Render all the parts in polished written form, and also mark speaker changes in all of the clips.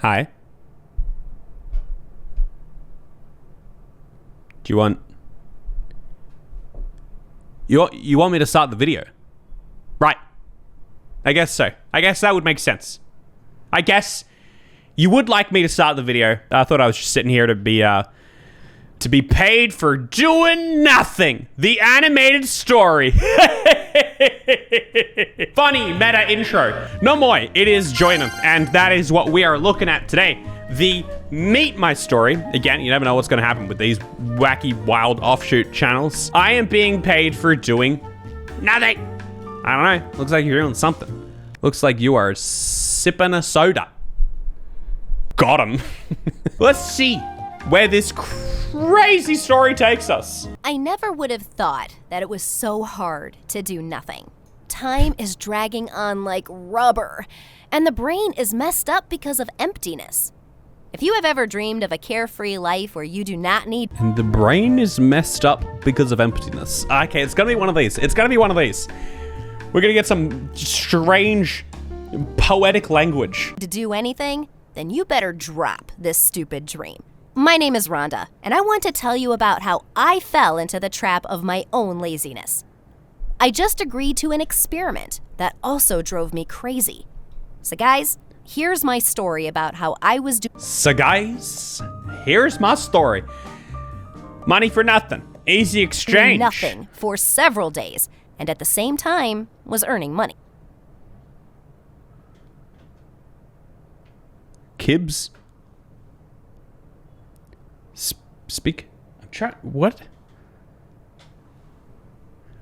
Speaker 1: Hi. Do you want... You want me to start the video? Right. I guess so. I guess that would make sense. I guess you would like me to start the video. I thought I was just sitting here to be paid for doing nothing. The animated story. Funny meta intro. No more. It is Joinen, and that is what we are looking at today. The Meet My Story. Again, you never know what's going to happen with these wacky, wild offshoot channels. I am being paid for doing nothing. I don't know. Looks like you're doing something. Looks like you are sipping a soda. Got him. Let's see where this crazy story takes us.
Speaker 2: I never would have thought that it was so hard to do nothing. Time is dragging on like rubber, and the brain is messed up because of emptiness. If you have ever dreamed of a carefree life where you do not need...
Speaker 1: And the brain is messed up because of emptiness. Okay, it's gonna be one of these. It's gonna be one of these. We're gonna get some strange, poetic language.
Speaker 2: To do anything, then you better drop this stupid dream. My name is Rhonda, and I want to tell you about how I fell into the trap of my own laziness. I just agreed to an experiment that also drove me crazy. So guys, here's my story about how I was doing...
Speaker 1: So guys, here's my story. Money for nothing. Easy exchange.
Speaker 2: Nothing for several days, and at the same time was earning money.
Speaker 1: Kibs? Speak? What?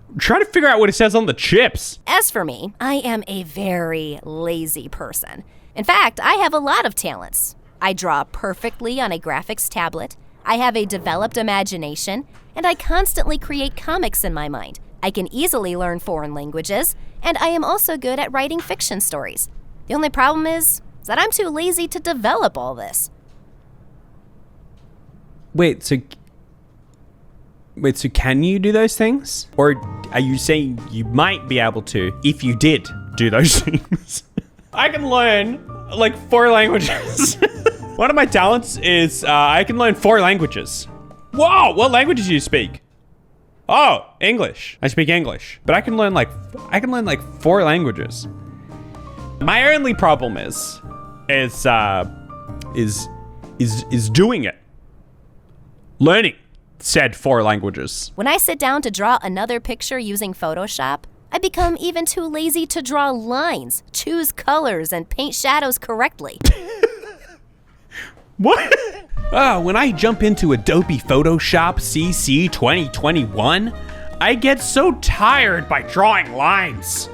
Speaker 1: I'm trying to figure out what it says on the chips.
Speaker 2: As for me, I am a very lazy person. In fact, I have a lot of talents. I draw perfectly on a graphics tablet, I have a developed imagination, and I constantly create comics in my mind. I can easily learn foreign languages, and I am also good at writing fiction stories. The only problem is that I'm too lazy to develop all this.
Speaker 1: Wait, so can you do those things? Or are you saying you might be able to if you did do those things? I can learn like 4 languages. One of my talents is I can learn 4 languages. Whoa, what languages do you speak? Oh, English. I speak English, but I can learn like 4 languages. My only problem is doing it. Learning said 4 languages.
Speaker 2: When I sit down to draw another picture using Photoshop, I become even too lazy to draw lines, choose colors, and paint shadows correctly.
Speaker 1: What? When I jump into Adobe Photoshop CC 2021, I get so tired by drawing lines.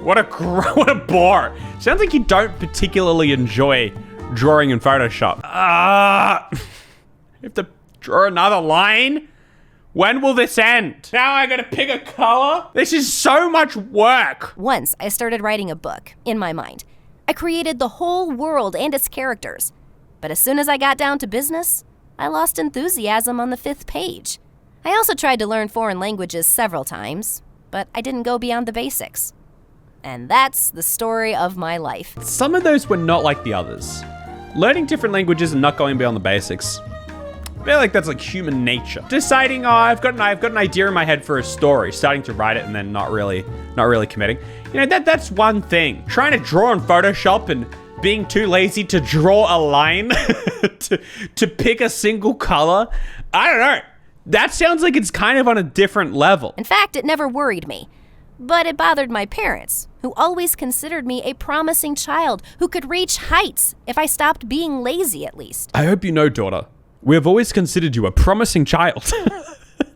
Speaker 1: What a bore. Sounds like you don't particularly enjoy drawing in Photoshop. You have to draw another line? When will this end? Now I gotta pick a color? This is so much work.
Speaker 2: Once I started writing a book in my mind. I created the whole world and its characters. But as soon as I got down to business, I lost enthusiasm on the 5th page. I also tried to learn foreign languages several times, but I didn't go beyond the basics. And that's the story of my life.
Speaker 1: Some of those were not like the others. Learning different languages and not going beyond the basics. I feel like that's like human nature. Deciding, I've got an idea in my head for a story, starting to write it and then not really committing. You know, that's one thing. Trying to draw in Photoshop and being too lazy to draw a line, to pick a single color. I don't know. That sounds like it's kind of on a different level.
Speaker 2: In fact, it never worried me. But it bothered my parents, who always considered me a promising child who could reach heights if I stopped being lazy at least.
Speaker 1: I hope you know, daughter, we have always considered you a promising child.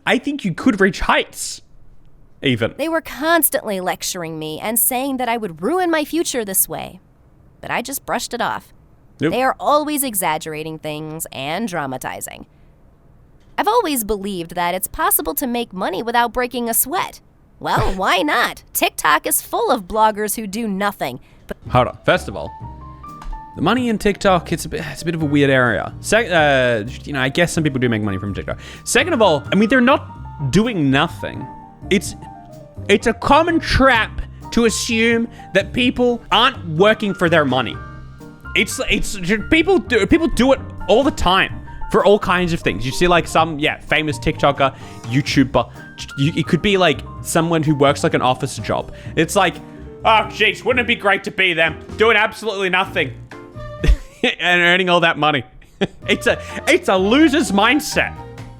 Speaker 1: I think you could reach heights, even.
Speaker 2: They were constantly lecturing me and saying that I would ruin my future this way. But I just brushed it off. Yep. They are always exaggerating things and dramatizing. I've always believed that it's possible to make money without breaking a sweat. Well, why not? TikTok is full of bloggers who do nothing. But
Speaker 1: hold on. First of all, the money in TikTok, it's a bit of a weird area. I guess some people do make money from TikTok. Second of all, I mean, they're not doing nothing. It's a common trap to assume that people aren't working for their money. It's people do it all the time for all kinds of things. You see like some famous TikToker, YouTuber. It could be like someone who works like an office job. It's like, oh jeez, wouldn't it be great to be them doing absolutely nothing and earning all that money? It's a loser's mindset.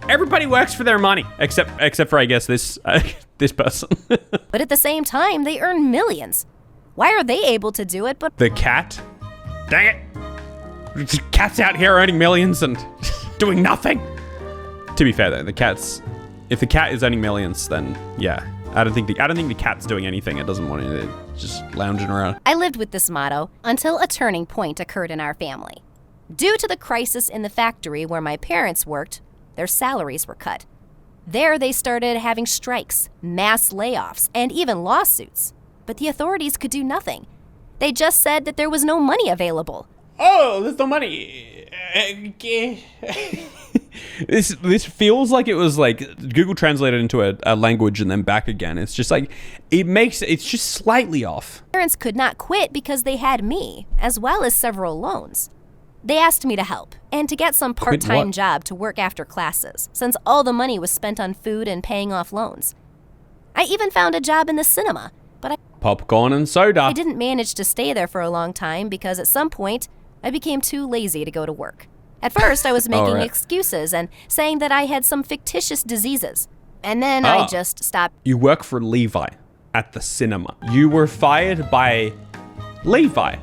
Speaker 1: Everybody works for their money, except for I guess this this person.
Speaker 2: But at the same time, they earn millions. Why are they able to do it, but
Speaker 1: The cat? Dang it. The cat's out here earning millions and doing nothing. To be fair though, if the cat is earning millions, then yeah. I don't think the cat's doing anything. It doesn't want to, just lounging around.
Speaker 2: I lived with this motto until a turning point occurred in our family. Due to the crisis in the factory where my parents worked, their salaries were cut. There they started having strikes, mass layoffs, and even lawsuits. But the authorities could do nothing. They just said that there was no money available.
Speaker 1: Oh, there's no money. This feels like it was like Google translated into a language and then back again. It's just like, it's just slightly off.
Speaker 2: Parents could not quit because they had me, as well as several loans. They asked me to help and to get some part-time job to work after classes, since all the money was spent on food and paying off loans. I even found a job in the cinema, but
Speaker 1: Popcorn and soda.
Speaker 2: I didn't manage to stay there for a long time because at some point, I became too lazy to go to work. At first, I was making excuses and saying that I had some fictitious diseases. And then I just stopped.
Speaker 1: You work for Levi at the cinema. You were fired by Levi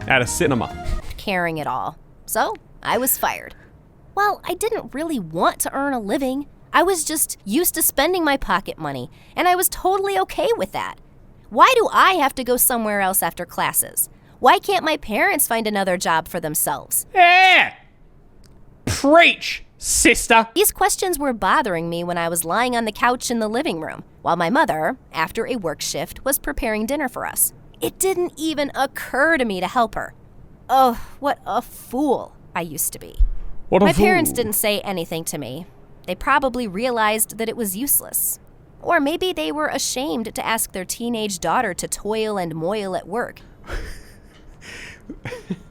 Speaker 1: at a cinema.
Speaker 2: Caring at all. So, I was fired. Well, I didn't really want to earn a living. I was just used to spending my pocket money, and I was totally okay with that. Why do I have to go somewhere else after classes? Why can't my parents find another job for themselves?
Speaker 1: Yeah! Preach, sister!
Speaker 2: These questions were bothering me when I was lying on the couch in the living room, while my mother, after a work shift, was preparing dinner for us. It didn't even occur to me to help her. Oh, what a fool I used to be. My parents didn't say anything to me. They probably realized that it was useless. Or maybe they were ashamed to ask their teenage daughter to toil and moil at work.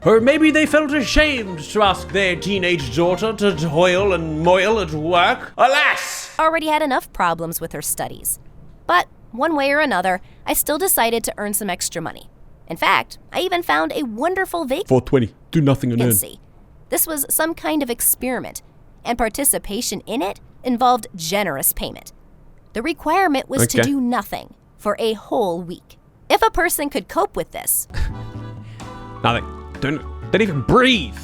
Speaker 1: Or maybe they felt ashamed to ask their teenage daughter to toil and moil at work. Alas!
Speaker 2: Already had enough problems with her studies. But one way or another, I still decided to earn some extra money. In fact, I even found a wonderful
Speaker 1: 420. Do nothing and earn.
Speaker 2: vacancy. This was some kind of experiment, and participation in it involved generous payment. The requirement was to do nothing for a whole week. If a person could cope with this,
Speaker 1: nothing. Don't even breathe.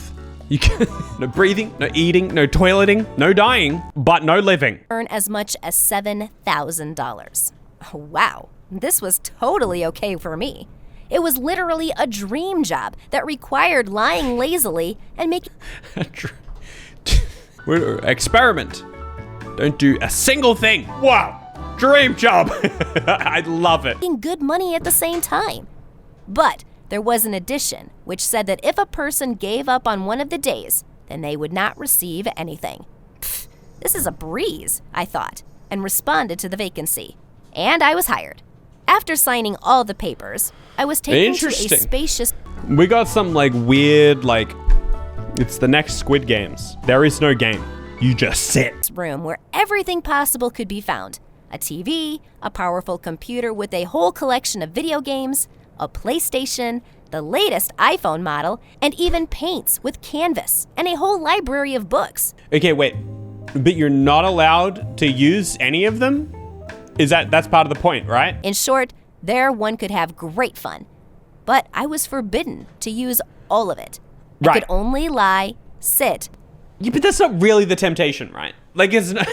Speaker 1: You can, no breathing, no eating, no toileting, no dying, but no living.
Speaker 2: Earn as much as $7,000. Wow, this was totally okay for me. It was literally a dream job that required lying lazily and making
Speaker 1: experiment. Don't do a single thing. Wow, dream job. I love it.
Speaker 2: Good money at the same time. But there was an addition which said that if a person gave up on one of the days, then they would not receive anything. Pfft, this is a breeze, I thought, and responded to the vacancy. And I was hired. After signing all the papers, I was taken to a spacious...
Speaker 1: We got some like weird, like, it's the next Squid Games. There is no game. You just sit.
Speaker 2: Room where everything possible could be found. A TV, a powerful computer with a whole collection of video games, a PlayStation, the latest iPhone model, and even paints with canvas, and a whole library of books.
Speaker 1: Okay, wait. But you're not allowed to use any of them? That's part of the point, right?
Speaker 2: In short, there one could have great fun. But I was forbidden to use all of it. I could only lie, sit.
Speaker 1: Yeah, but that's not really the temptation, right? Like, it's not,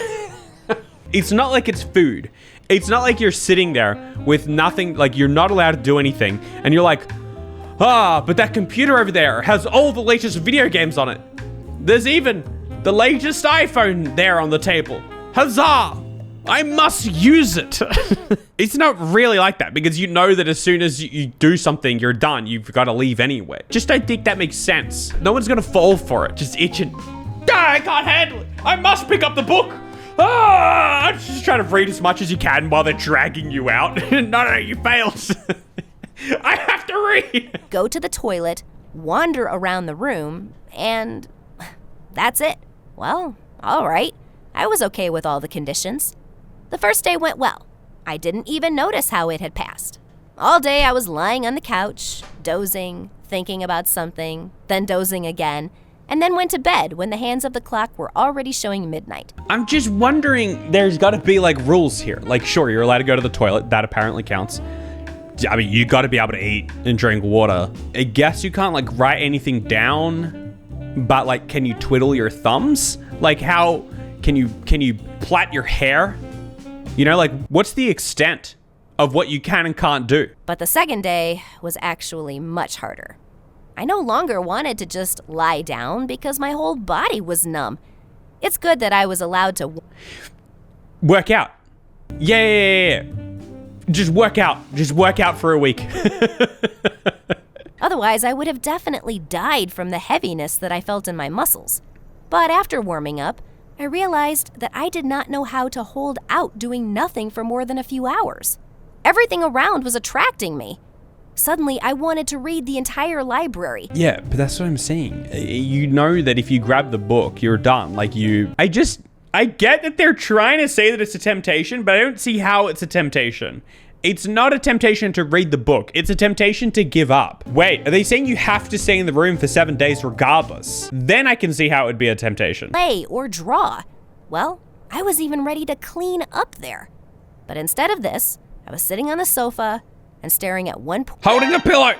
Speaker 1: it's not like it's food. It's not like you're sitting there with nothing, like you're not allowed to do anything. And you're like, but that computer over there has all the latest video games on it. There's even the latest iPhone there on the table. Huzzah! I must use it. It's not really like that because you know that as soon as you do something, you're done. You've got to leave anyway. Just don't think that makes sense. No one's going to fall for it. Just itching. I can't handle it. I must pick up the book. Just try to read as much as you can while they're dragging you out. No, you failed. I have to read.
Speaker 2: Go to the toilet, wander around the room, and that's it. Well, all right. I was okay with all the conditions. The first day went well. I didn't even notice how it had passed. All day I was lying on the couch, dozing, thinking about something, then dozing again, and then went to bed when the hands of the clock were already showing midnight.
Speaker 1: I'm just wondering, there's got to be like rules here. Like, sure, you're allowed to go to the toilet. That apparently counts. I mean, you got to be able to eat and drink water. I guess you can't like write anything down, but like, can you twiddle your thumbs? Like, how can you plait your hair? You know, like, what's the extent of what you can and can't do?
Speaker 2: But the second day was actually much harder. I no longer wanted to just lie down because my whole body was numb. It's good that I was allowed to
Speaker 1: work out. Yeah. Just work out. Just work out for a week.
Speaker 2: Otherwise, I would have definitely died from the heaviness that I felt in my muscles. But after warming up, I realized that I did not know how to hold out doing nothing for more than a few hours. Everything around was attracting me. Suddenly, I wanted to read the entire library.
Speaker 1: Yeah, but that's what I'm saying. You know that if you grab the book, you're done. Like I get that they're trying to say that it's a temptation, but I don't see how it's a temptation. It's not a temptation to read the book. It's a temptation to give up. Wait, are they saying you have to stay in the room for 7 days regardless? Then I can see how it would be a temptation.
Speaker 2: Play or draw. Well, I was even ready to clean up there. But instead of this, I was sitting on the sofa and staring at one point
Speaker 1: holding a pillow.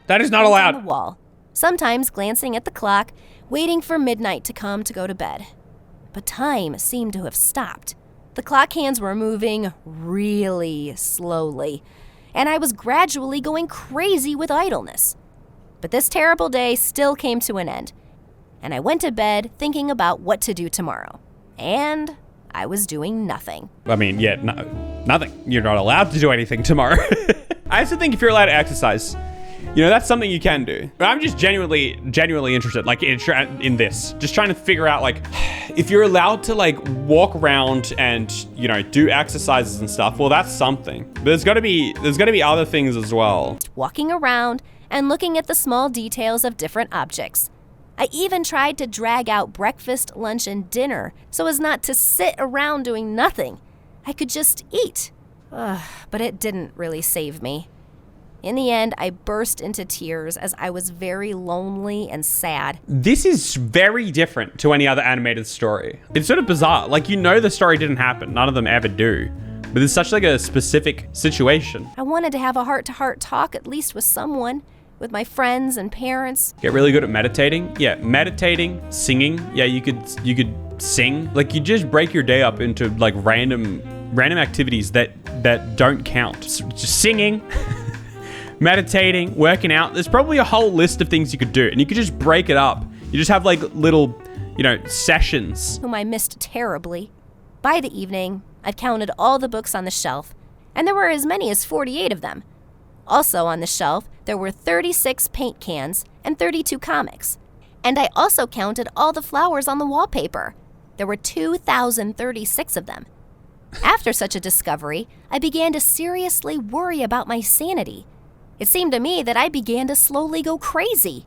Speaker 1: That is not
Speaker 2: on
Speaker 1: allowed.
Speaker 2: the wall, sometimes glancing at the clock, waiting for midnight to come to go to bed. But time seemed to have stopped. The clock hands were moving really slowly, and I was gradually going crazy with idleness. But this terrible day still came to an end, and I went to bed thinking about what to do tomorrow. And I was doing nothing.
Speaker 1: I mean, yeah, nothing. You're not allowed to do anything tomorrow. I also think if you're allowed to exercise, you know, that's something you can do. But I'm just genuinely interested, like, in this. Just trying to figure out, like, if you're allowed to, like, walk around and, you know, do exercises and stuff, well, that's something. But there's gotta be other things as well.
Speaker 2: Walking around and looking at the small details of different objects. I even tried to drag out breakfast, lunch, and dinner so as not to sit around doing nothing. I could just eat. But it didn't really save me. In the end, I burst into tears as I was very lonely and sad.
Speaker 1: This is very different to any other animated story. It's sort of bizarre. Like, you know the story didn't happen. None of them ever do. But it's such like a specific situation.
Speaker 2: I wanted to have a heart-to-heart talk at least with someone, with my friends and parents.
Speaker 1: Get really good at meditating. Yeah, meditating, singing. Yeah, you could sing. Like, you just break your day up into like random activities that don't count. Just singing. Meditating, working out. There's probably a whole list of things you could do, and you could just break it up. You just have like little, you know, sessions.
Speaker 2: Whom I missed terribly. By the evening, I've counted all the books on the shelf, and there were as many as 48 of them. Also on the shelf, there were 36 paint cans and 32 comics. And I also counted all the flowers on the wallpaper. There were 2,036 of them. After such a discovery, I began to seriously worry about my sanity. It seemed to me that I began to slowly go crazy.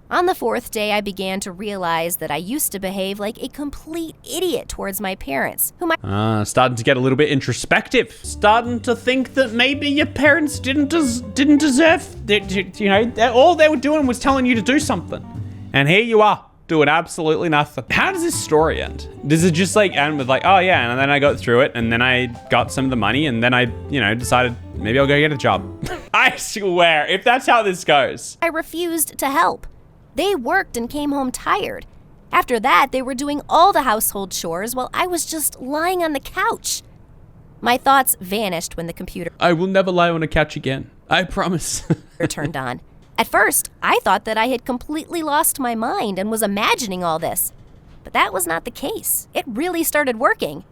Speaker 2: On the fourth day, I began to realize that I used to behave like a complete idiot towards my parents, whom I...
Speaker 1: Starting to get a little bit introspective. Starting to think that maybe your parents didn't deserve... You know, all they were doing was telling you to do something. And here you are, doing absolutely nothing. How does this story end? Does it just like end with like, oh yeah, and then I got through it, and then I got some of the money, and then I, you know, decided maybe I'll go get a job. I swear, if that's how this goes.
Speaker 2: I refused to help. They worked and came home tired. After that, they were doing all the household chores while I was just lying on the couch. My thoughts vanished when the computer...
Speaker 1: I will never lie on a couch again. I promise.
Speaker 2: ...turned on. At first, I thought that I had completely lost my mind and was imagining all this. But that was not the case. It really started working.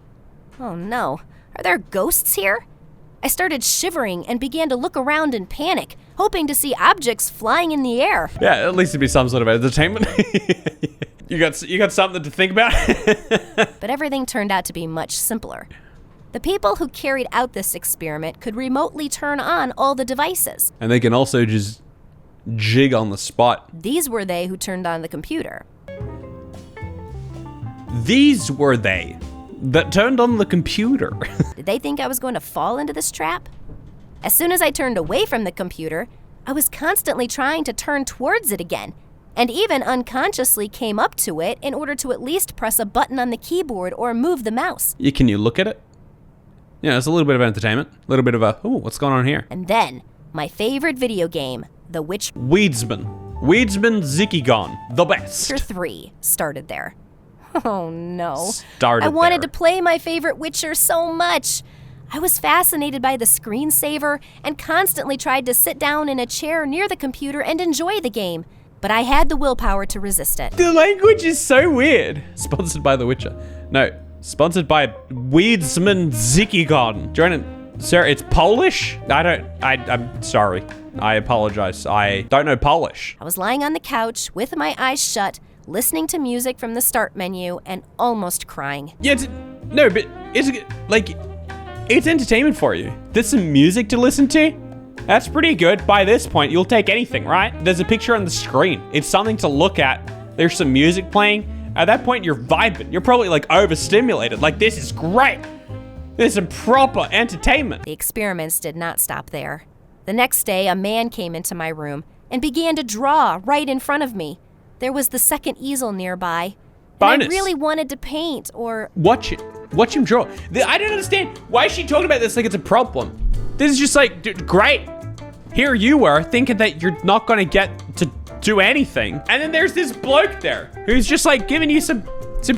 Speaker 2: Oh no, are there ghosts here? I started shivering and began to look around in panic, hoping to see objects flying in the air.
Speaker 1: Yeah, at least it'd be some sort of entertainment. You got something to think about?
Speaker 2: But everything turned out to be much simpler. The people who carried out this experiment could remotely turn on all the devices.
Speaker 1: And they can also just jig on the spot.
Speaker 2: These were they who turned on the computer.
Speaker 1: These were they that turned on the computer.
Speaker 2: Did they think I was going to fall into this trap? As soon as I turned away from the computer, I was constantly trying to turn towards it again, and even unconsciously came up to it in order to at least press a button on the keyboard or move the mouse.
Speaker 1: Can you look at it? Yeah, it's a little bit of entertainment. A little bit of ooh, what's going on here?
Speaker 2: And then, my favorite video game, The Witcher
Speaker 1: Weedsman Zikigon, the best.
Speaker 2: 3, started there. Oh no.
Speaker 1: Started
Speaker 2: I wanted
Speaker 1: there.
Speaker 2: to play my favorite Witcher so much. I was fascinated by the screensaver and constantly tried to sit down in a chair near the computer and enjoy the game. But I had the willpower to resist it.
Speaker 1: The language is so weird. Sponsored by The Witcher. No, sponsored by Weedsman Zikigon. Joinen, sir, it's Polish? I'm sorry. I apologize. I don't know Polish.
Speaker 2: I was lying on the couch with my eyes shut, listening to music from the start menu and almost crying.
Speaker 1: Yeah, no, but it's like, it's entertainment for you. There's some music to listen to. That's pretty good. By this point, you'll take anything, right? There's a picture on the screen. It's something to look at. There's some music playing. At that point, you're vibing. You're probably like overstimulated. Like, this is great. This is some proper entertainment.
Speaker 2: The experiments did not stop there. The next day, a man came into my room and began to draw right in front of me. There was the second easel nearby. And I really wanted to paint or...
Speaker 1: Watch him draw. I don't understand. Why is she talking about this like it's a problem? This is just like, dude, great. Here you were thinking that you're not going to get to do anything. And then there's this bloke there who's just like giving you some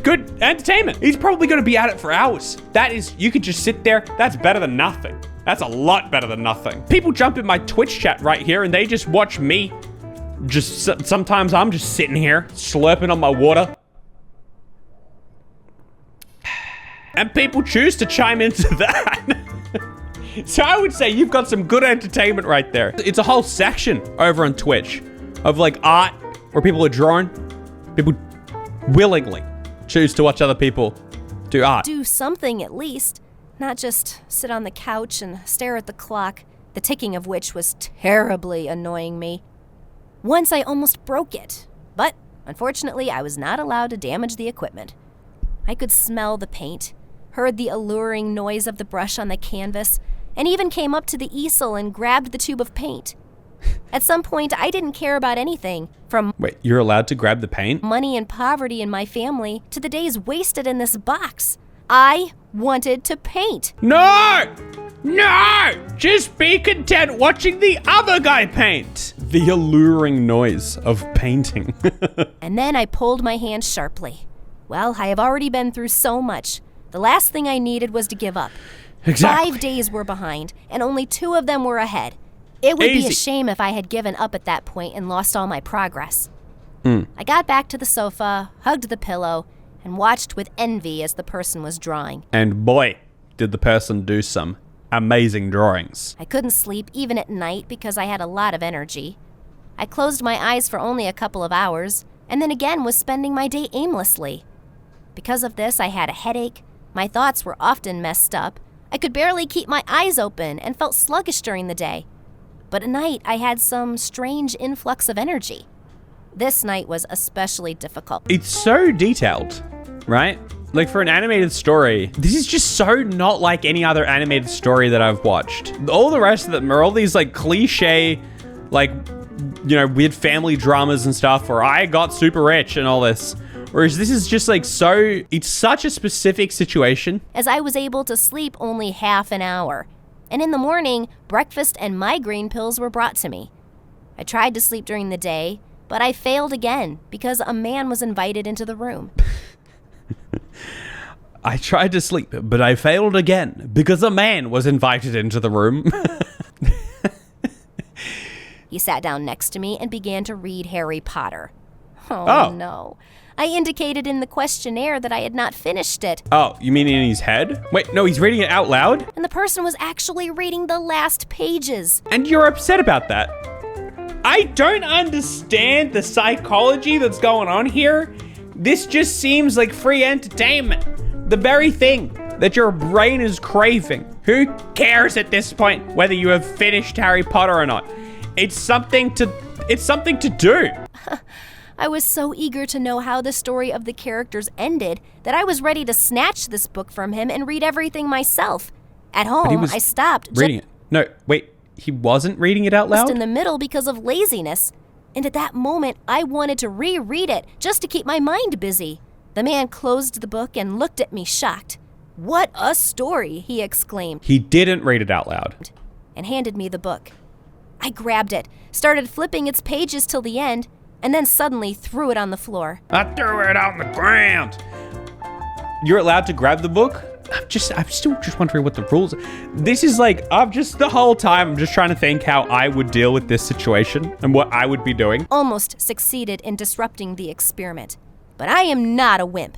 Speaker 1: good entertainment. He's probably going to be at it for hours. That is, you could just sit there. That's better than nothing. That's a lot better than nothing. People jump in my Twitch chat right here and they just watch me. Sometimes I'm just sitting here slurping on my water. And people choose to chime into that. So I would say you've got some good entertainment right there. It's a whole section over on Twitch of like art where people are drawing. People willingly choose to watch other people do art.
Speaker 2: Do something at least, not just sit on the couch and stare at the clock, the ticking of which was terribly annoying me. Once I almost broke it, but unfortunately I was not allowed to damage the equipment. I could smell the paint, heard the alluring noise of the brush on the canvas, and even came up to the easel and grabbed the tube of paint. At some point, I didn't care about anything, from
Speaker 1: Wait, you're allowed to grab the paint?
Speaker 2: money and poverty in my family to the days wasted in this box. I wanted to paint.
Speaker 1: No! No! Just be content watching the other guy paint. The alluring noise of painting.
Speaker 2: And then I pulled my hand sharply. Well, I have already been through so much. The last thing I needed was to give up.
Speaker 1: Exactly.
Speaker 2: 5 days were behind, and only 2 of them were ahead. It would be a shame if I had given up at that point and lost all my progress. I got back to the sofa, hugged the pillow, and watched with envy as the person was drawing.
Speaker 1: And boy, did the person do some amazing drawings.
Speaker 2: I couldn't sleep even at night because I had a lot of energy. I closed my eyes for only a couple of hours, and then again was spending my day aimlessly. Because of this, I had a headache, my thoughts were often messed up, I could barely keep my eyes open and felt sluggish during the day. But at night, I had some strange influx of energy. This night was especially difficult.
Speaker 1: It's so detailed, right? Like for an animated story, this is just so not like any other animated story that I've watched. All the rest of them are all these like cliche, like, you know, weird family dramas and stuff, or I got super rich and all this. Whereas this is just like so, it's such a specific situation.
Speaker 2: As I was able to sleep only half an hour. And in the morning, breakfast and migraine pills were brought to me. I tried to sleep during the day, but I failed again because a man was invited into the room.
Speaker 1: I tried to sleep, but I failed again because a man was invited into the room.
Speaker 2: He sat down next to me and began to read Harry Potter. Oh, no. I indicated in the questionnaire that I had not finished it.
Speaker 1: Oh, you mean in his head? Wait, no, he's reading it out loud?
Speaker 2: And the person was actually reading the last pages.
Speaker 1: And you're upset about that? I don't understand the psychology that's going on here. This just seems like free entertainment. The very thing that your brain is craving. Who cares at this point whether you have finished Harry Potter or not? It's something to It's something to do.
Speaker 2: I was so eager to know how the story of the characters ended that I was ready to snatch this book from him and read everything myself. At home, I stopped
Speaker 1: reading it. No, wait, he wasn't reading it out loud?
Speaker 2: Just in the middle because of laziness. And at that moment, I wanted to reread it just to keep my mind busy. The man closed the book and looked at me shocked. "What a story," he exclaimed.
Speaker 1: He didn't read it out loud.
Speaker 2: And handed me the book. I grabbed it, started flipping its pages till the end, and then suddenly threw it on the floor.
Speaker 1: I threw it on the ground. You're allowed to grab the book? I'm still just wondering what the rules are. This is like, the whole time, I'm just trying to think how I would deal with this situation and what I would be doing.
Speaker 2: Almost succeeded in disrupting the experiment. But I am not a wimp.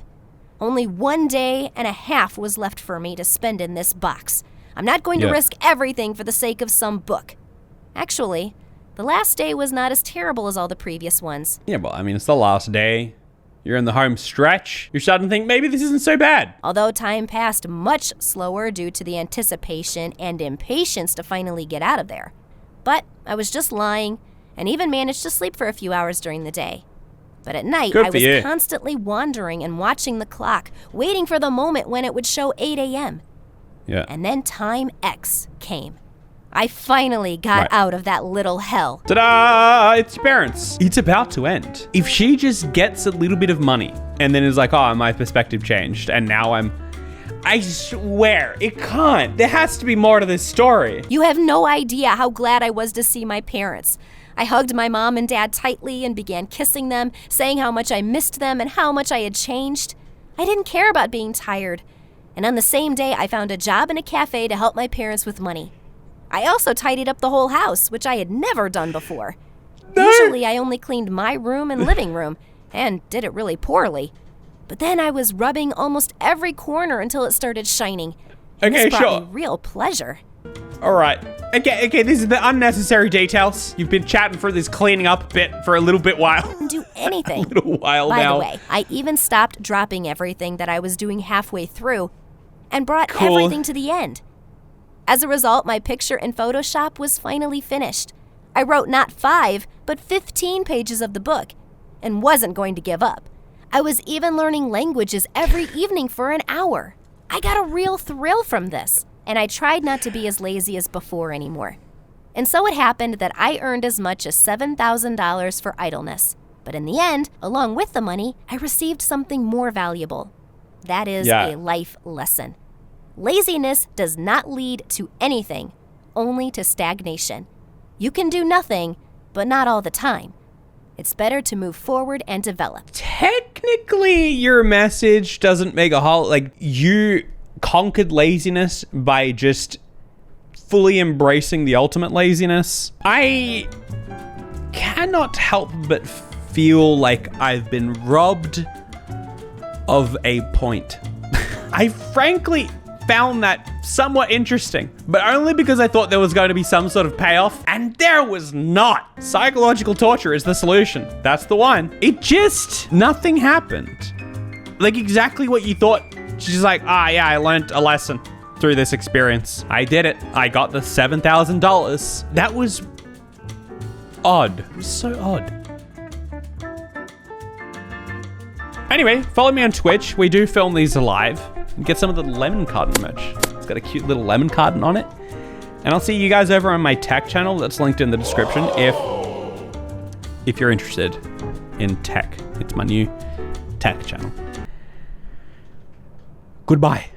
Speaker 2: Only 1 day and a half was left for me to spend in this box. I'm not going to risk everything for the sake of some book. Actually, the last day was not as terrible as all the previous ones.
Speaker 1: Yeah, well, I mean, it's the last day. You're in the home stretch. You're starting to think maybe this isn't so bad.
Speaker 2: Although time passed much slower due to the anticipation and impatience to finally get out of there. But I was just lying and even managed to sleep for a few hours during the day. But at night, I was constantly wandering and watching the clock, waiting for the moment when it would show 8 a.m.
Speaker 1: Yeah.
Speaker 2: And then time X came. I finally got out of that little hell.
Speaker 1: Ta-da! It's your parents. It's about to end. If she just gets a little bit of money and then is like, oh, my perspective changed and now I swear, it can't. There has to be more to this story.
Speaker 2: You have no idea how glad I was to see my parents. I hugged my mom and dad tightly and began kissing them, saying how much I missed them and how much I had changed. I didn't care about being tired. And on the same day, I found a job in a cafe to help my parents with money. I also tidied up the whole house, which I had never done before. Usually, I only cleaned my room and living room, and did it really poorly. But then I was rubbing almost every corner until it started shining. And this brought me real pleasure.
Speaker 1: All right. Okay, this is the unnecessary details. You've been chatting for this cleaning up bit for a little bit while.
Speaker 2: Didn't do anything.
Speaker 1: A little while
Speaker 2: now. By
Speaker 1: the
Speaker 2: way, I even stopped dropping everything that I was doing halfway through and brought everything to the end. As a result, my picture in Photoshop was finally finished. I wrote not 5, but 15 pages of the book and wasn't going to give up. I was even learning languages every evening for an hour. I got a real thrill from this, and I tried not to be as lazy as before anymore. And so it happened that I earned as much as $7,000 for idleness. But in the end, along with the money, I received something more valuable. That is a life lesson. Laziness does not lead to anything, only to stagnation. You can do nothing, but not all the time. It's better to move forward and develop.
Speaker 1: Technically, your message doesn't make a whole, you conquered laziness by just fully embracing the ultimate laziness. I cannot help but feel like I've been robbed of a point. I frankly found that somewhat interesting, but only because I thought there was going to be some sort of payoff, and there was not. Psychological torture is the solution. That's the one. Nothing happened. Like exactly what you thought. She's like, I learned a lesson through this experience. I did it. I got the $7,000. That was odd. It was so odd. Anyway, follow me on Twitch. We do film these live. Get some of the lemon carton merch. It's got a cute little lemon carton on it. And I'll see you guys over on my tech channel. That's linked in the description if you're interested in tech. It's my new tech channel. Goodbye.